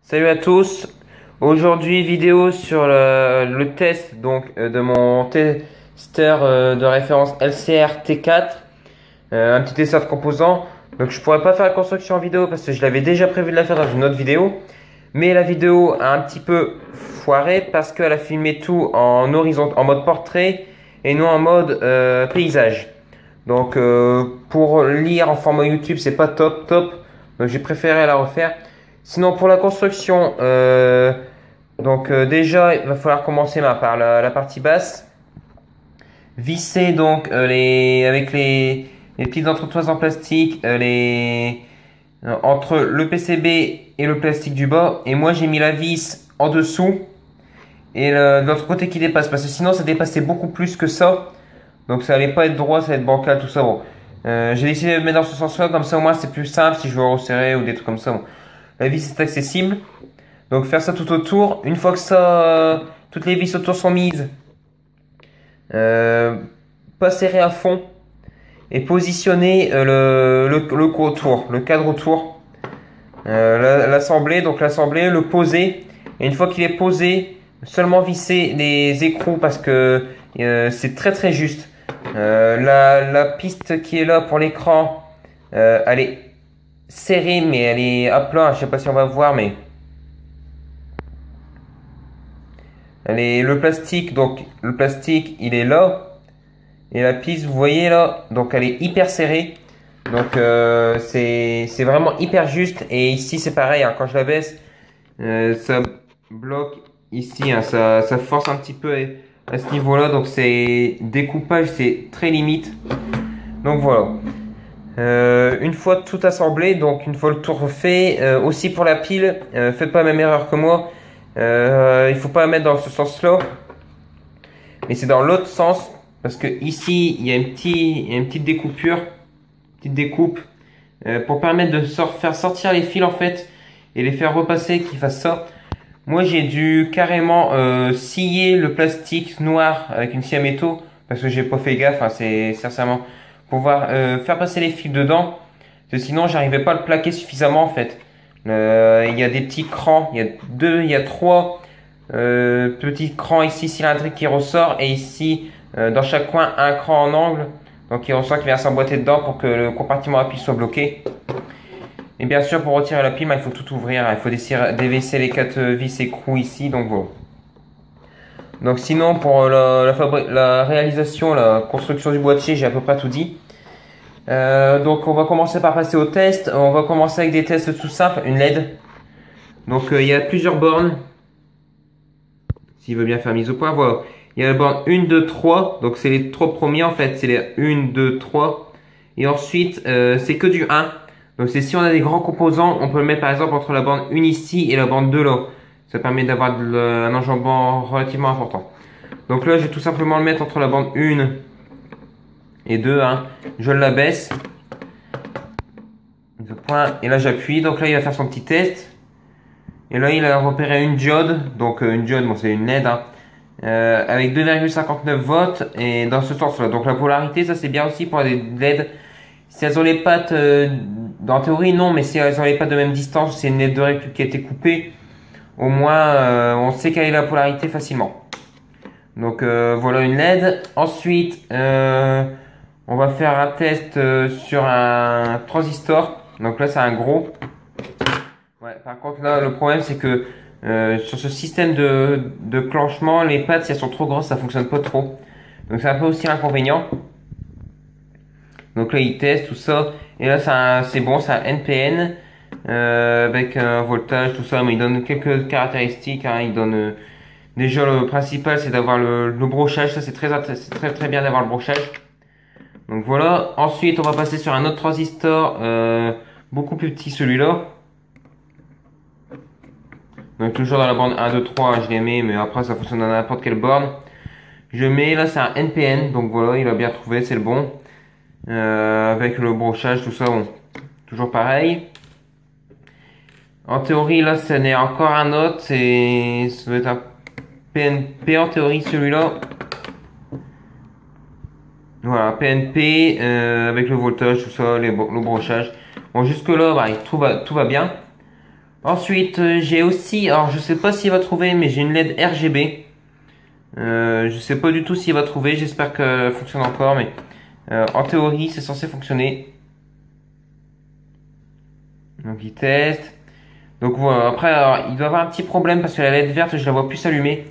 Salut à tous. Aujourd'hui vidéo sur le test de mon testeur de référence LCR T4, un petit testeur de composants. Donc je pourrais pas faire la construction en vidéo parce que je l'avais déjà prévu de la faire dans une autre vidéo, mais la vidéo a un petit peu foiré parce qu'elle a filmé tout en horizontal, en mode portrait et non en mode paysage. Donc pour lire en format YouTube c'est pas top. Donc j'ai préféré la refaire. Sinon pour la construction, déjà il va falloir commencer par la partie basse. Visser avec les petites entretoises en plastique entre le PCB et le plastique du bas. Et moi j'ai mis la vis en dessous et de l'autre côté qui dépasse parce que sinon ça dépassait beaucoup plus que ça. Donc ça allait pas être droit, ça allait être bancal, tout ça. Bon, j'ai décidé de le mettre dans ce sens-là, comme ça au moins c'est plus simple si je veux resserrer ou des trucs comme ça. Bon. La vis est accessible, donc faire ça tout autour. Une fois que toutes les vis autour sont mises, pas serrer à fond et positionner le cadre autour. L'assembler, le poser. Et une fois qu'il est posé, seulement visser les écrous parce que c'est très juste. La piste qui est là pour l'écran, elle est serrée mais elle est à plat. Je sais pas si on va voir, mais le plastique, il est là et la piste, vous voyez là, donc elle est hyper serrée. Donc c'est vraiment hyper juste. Et ici c'est pareil, hein, quand je la baisse, ça bloque ici, hein, ça force un petit peu à ce niveau là. Donc c'est découpage, c'est très limite. Donc voilà, une fois tout assemblé, donc une fois le tour fait, aussi pour la pile, faites pas la même erreur que moi. Il faut pas la mettre dans ce sens là, mais c'est dans l'autre sens parce que ici il y a une petite découpure, découpe, pour permettre de faire sortir les fils en fait et les faire repasser, qu'ils fassent ça. Moi j'ai dû carrément scier le plastique noir avec une scie à métaux parce que j'ai pas fait gaffe, hein, c'est sincèrement pouvoir faire passer les fils dedans, parce que sinon j'arrivais pas à le plaquer suffisamment en fait. Il y a des petits crans, il y a trois petits crans ici cylindriques qui ressort, et ici dans chaque coin un cran en angle, donc qui ressort, qui vient s'emboîter dedans pour que le compartiment à pile soit bloqué. Et bien sûr pour retirer la pile, il faut tout ouvrir, il faut dévisser les 4 vis écrous ici, donc voilà. Donc sinon pour la réalisation, la construction du boîtier, j'ai à peu près tout dit. Donc on va commencer par passer au test. On va commencer avec des tests tout simples, une LED. Donc il y a plusieurs bornes. S'il veut bien faire mise au point, voilà. Il y a la borne 1, 2, 3. Donc c'est les 3 premiers en fait, c'est les 1, 2, 3. Et ensuite c'est que du 1. Donc c'est si on a des grands composants, on peut le mettre par exemple entre la borne 1 ici et la borne 2 là. Ça permet d'avoir un enjambement relativement important. Donc là je vais tout simplement le mettre entre la borne 1 et 2, hein. Je la baisse. Et là j'appuie. Donc là il va faire son petit test. Et là il a repéré une diode. Donc une diode, bon, c'est une LED, hein, avec 2,59 volts. Et dans ce sens là. Donc la polarité, ça c'est bien aussi pour des LED. Si elles ont les pattes, en théorie non, mais si elles ont les pattes de même distance, c'est une LED de récup qui a été coupée. Au moins on sait quelle est la polarité facilement. Donc voilà une LED. Ensuite on va faire un test sur un transistor. Donc là c'est un gros. Ouais, par contre là le problème c'est que sur ce système de clenchement, les pattes si elles sont trop grosses ça fonctionne pas trop. Donc c'est un peu aussi l'inconvénient. Donc là il teste tout ça. Et là c'est bon, c'est un NPN avec un voltage, tout ça. Mais il donne quelques caractéristiques, hein. Il donne déjà le principal c'est d'avoir le brochage. Ça c'est très bien d'avoir le brochage. Donc voilà, ensuite on va passer sur un autre transistor beaucoup plus petit, celui-là. Donc toujours dans la borne 1, 2, 3, je les mets, mais après ça fonctionne dans n'importe quelle borne. Je mets, là c'est un NPN, donc voilà, il a bien trouvé, c'est le bon. Avec le brochage, tout ça, bon, toujours pareil. En théorie, là ce n'est encore un autre, ça doit être un PNP en théorie, celui-là. Voilà, PNP avec le voltage, tout ça, le brochage. Bon, jusque là, bah, tout va bien. Ensuite, j'ai aussi, alors je sais pas s'il va trouver, mais j'ai une LED RGB. Je sais pas du tout s'il va trouver, j'espère qu'elle fonctionne encore, mais en théorie, c'est censé fonctionner. Donc il teste. Donc voilà, après, alors, il doit avoir un petit problème parce que la LED verte, je la vois plus s'allumer.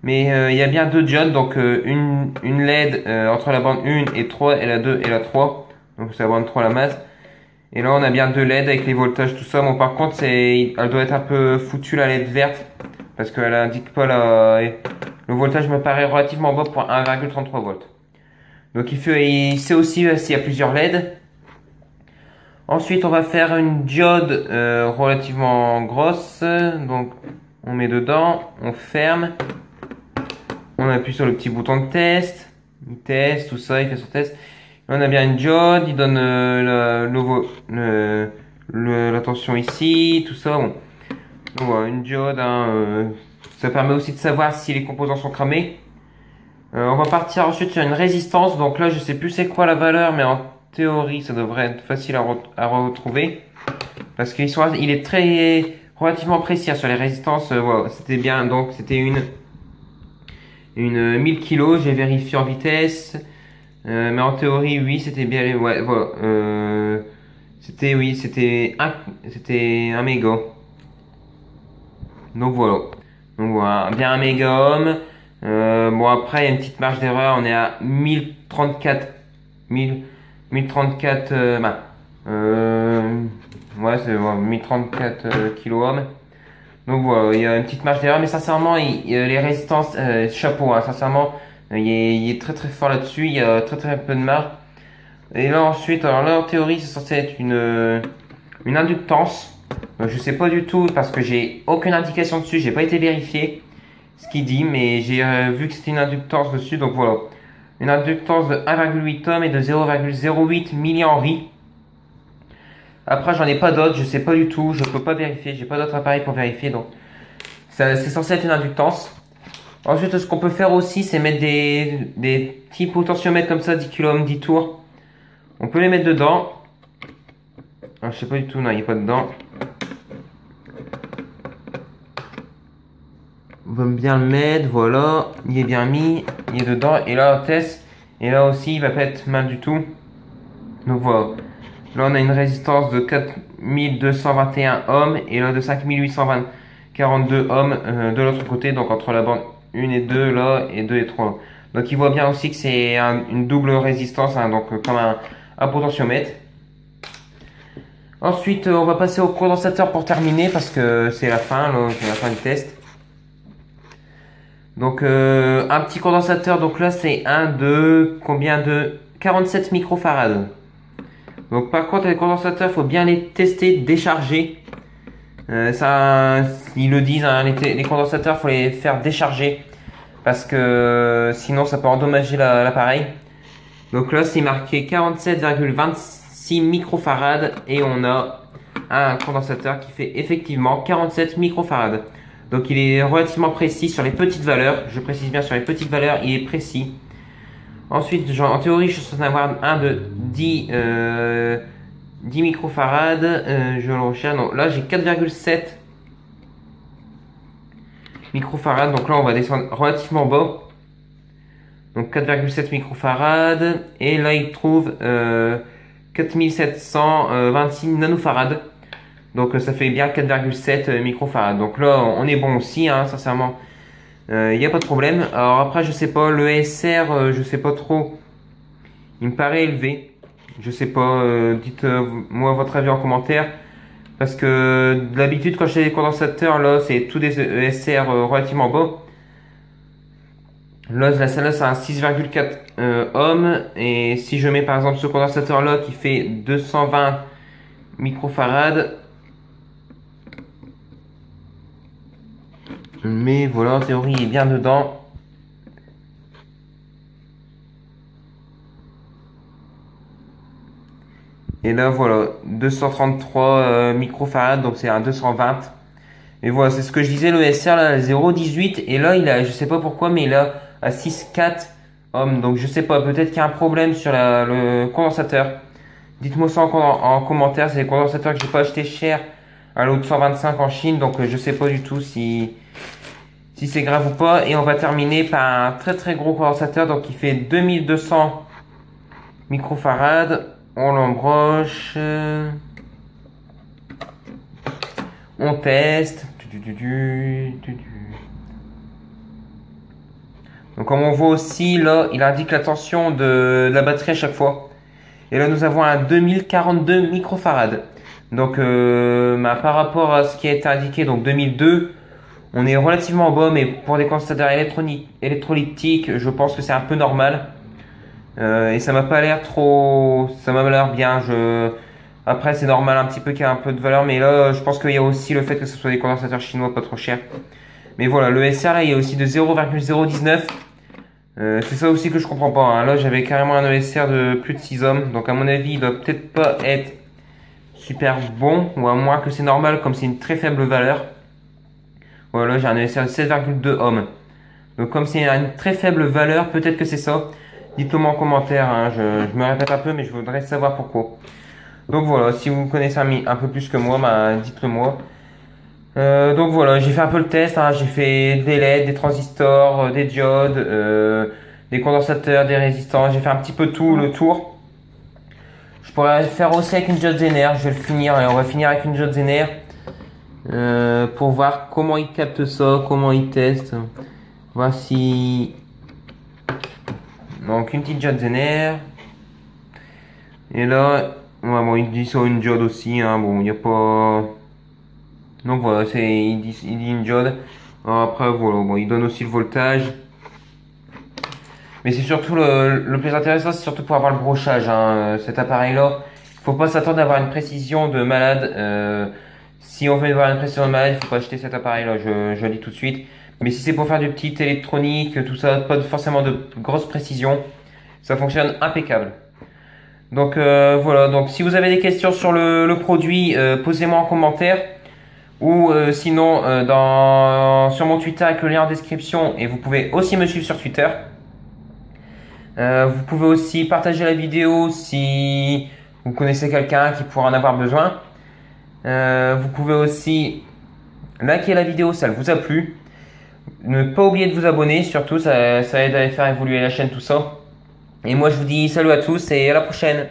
Mais il y a bien deux diodes, donc une LED entre la bande 1 et 3 et la 2 et la 3. Donc c'est la bande 3 la masse. Et là on a bien deux LED avec les voltages, tout ça. Bon par contre, elle doit être un peu foutue la LED verte. Parce qu'elle indique pas le voltage me paraît relativement bas pour 1,33 volts. Donc il sait aussi s'il y a plusieurs LED. Ensuite on va faire une diode relativement grosse. Donc on met dedans, on ferme. On appuie sur le petit bouton de test. Il teste tout ça, il fait son test. On a bien une diode, il donne la tension ici, tout ça. Bon. Donc voilà, une diode, hein, ça permet aussi de savoir si les composants sont cramés. On va partir ensuite sur une résistance. Donc là, je sais plus c'est quoi la valeur, mais en théorie, ça devrait être facile à retrouver. Parce qu'il est relativement précis hein, sur les résistances. Voilà, c'était bien, donc c'était une 1000 kg, j'ai vérifié en vitesse. Mais en théorie, oui, c'était bien. Ouais, voilà. C'était 1 méga. Donc voilà, bien 1 méga ohm. Bon après, il y a une petite marge d'erreur. On est à 1034. Ouais, c'est 1034 kilo ohm. Donc voilà, il y a une petite marge d'erreur, mais sincèrement, les résistances, chapeau, hein, sincèrement, il est très très fort là-dessus, il y a très très peu de marge. Et là ensuite, alors là en théorie, c'est censé être une inductance. Donc, je sais pas du tout parce que j'ai aucune indication dessus, j'ai pas été vérifié ce qu'il dit, mais j'ai vu que c'était une inductance dessus, donc voilà. Une inductance de 1,8 ohm et de 0,08 millihenry. Après, j'en ai pas d'autres, je sais pas du tout, je peux pas vérifier, j'ai pas d'autres appareils pour vérifier, donc c'est censé être une inductance. Ensuite, ce qu'on peut faire aussi, c'est mettre des petits potentiomètres comme ça, 10 kΩ, 10 tours. On peut les mettre dedans. Alors, je sais pas du tout, non, il n'est pas dedans. On va bien le mettre, voilà, il est bien mis, il est dedans, et là on teste, et là aussi il va pas être mal du tout. Donc voilà. Là, on a une résistance de 4221 ohms et là de 5842 ohms de l'autre côté, donc entre la bande 1 et 2 là et 2 et 3. Donc il voit bien aussi que c'est une double résistance, hein, donc comme un potentiomètre. Ensuite, on va passer au condensateur pour terminer parce que c'est la fin, là, c'est la fin du test. Donc un petit condensateur, donc là c'est un de combien de 47 microfarad. Donc par contre les condensateurs, il faut bien les tester, décharger. Ça, ils le disent, hein, les condensateurs, faut les faire décharger parce que sinon ça peut endommager l'appareil. Donc là c'est marqué 47,26 microfarad et on a un condensateur qui fait effectivement 47 microfarad. Donc il est relativement précis sur les petites valeurs. Je précise bien sur les petites valeurs, il est précis. Ensuite, en théorie, je suis censé en avoir un de 10 microfarad. Je le recherche. Donc là, j'ai 4,7 microfarad. Donc là, on va descendre relativement bas. Donc 4,7 microfarad. Et là, il trouve 4726 nanofarad. Donc ça fait bien 4,7 microfarad. Donc là, on est bon aussi, hein, sincèrement. Il n'y a pas de problème. Alors après, je sais pas, le SR, je sais pas trop. Il me paraît élevé. Je sais pas, dites-moi votre avis en commentaire. Parce que d'habitude, quand j'ai des condensateurs, là, c'est tous des ESR relativement bas. Là, celle-là, c'est un 6,4 ohms. Et si je mets par exemple ce condensateur-là qui fait 220 microfarad. Mais voilà, en théorie, il est bien dedans. Et là, voilà, 233 microfarad, donc c'est un 220. Et voilà, c'est ce que je disais, le SR, là, 0,18. Et là, il a, je sais pas pourquoi, mais il a à 6,4 ohms. Donc, je sais pas, peut-être qu'il y a un problème sur le condensateur. Dites-moi ça en commentaire, c'est les condensateurs que j'ai pas acheté cher à l'autre 125 en Chine. Donc je sais pas du tout si c'est grave ou pas. Et on va terminer par un très très gros condensateur. Donc il fait 2200 microfarad. On l'embroche. On teste. Donc comme on voit aussi là, il indique la tension de la batterie à chaque fois. Et là nous avons un 2042 microfarad. Donc par rapport à ce qui a été indiqué, donc 2002, on est relativement bas, mais pour des condensateurs électrolytiques, je pense que c'est un peu normal. Et ça m'a pas l'air trop, ça m'a l'air bien. Après c'est normal un petit peu qu'il y ait un peu de valeur, mais là je pense qu'il y a aussi le fait que ce soit des condensateurs chinois pas trop chers. Mais voilà, le SR là il y a aussi de 0,019. C'est ça aussi que je comprends pas, hein. Là j'avais carrément un ESR de plus de 6 ohms, donc à mon avis il doit peut-être pas être super bon, ou à moins que c'est normal comme c'est une très faible valeur. Voilà, j'ai un ESR de 7,2 ohms. Donc comme c'est une très faible valeur, peut-être que c'est ça. Dites-le moi en commentaire, hein. Je me répète un peu, mais je voudrais savoir pourquoi. Donc voilà, si vous connaissez un peu plus que moi, bah, dites-le moi. Donc voilà, j'ai fait un peu le test, hein. J'ai fait des LED, des transistors, des diodes, des condensateurs, des résistants. J'ai fait un petit peu tout le tour. Je pourrais faire aussi avec une diode Zener. Je vais le finir et on va finir avec une diode Zener pour voir comment il capte ça, comment il teste. Voici donc une petite diode Zener. Et là, ouais, bon, il dit ça une diode aussi, hein. Bon, il n'y a pas. Donc voilà, il dit une diode. Alors après, voilà, bon, il donne aussi le voltage. Mais c'est surtout le plus intéressant, c'est surtout pour avoir le brochage, hein. Cet appareil-là, il faut pas s'attendre à avoir une précision de malade. Si on veut avoir une précision de malade, il faut pas acheter cet appareil-là, je le dis tout de suite. Mais si c'est pour faire du petit électronique, tout ça, pas forcément de grosse précision, ça fonctionne impeccable. Donc voilà, donc si vous avez des questions sur le produit, posez-moi en commentaire. Ou sinon sur mon Twitter avec le lien en description, et vous pouvez aussi me suivre sur Twitter. Vous pouvez aussi partager la vidéo si vous connaissez quelqu'un qui pourrait en avoir besoin. Vous pouvez aussi liker la vidéo si elle vous a plu. Ne pas oublier de vous abonner, surtout ça aide à faire évoluer la chaîne, tout ça. Et moi je vous dis salut à tous et à la prochaine.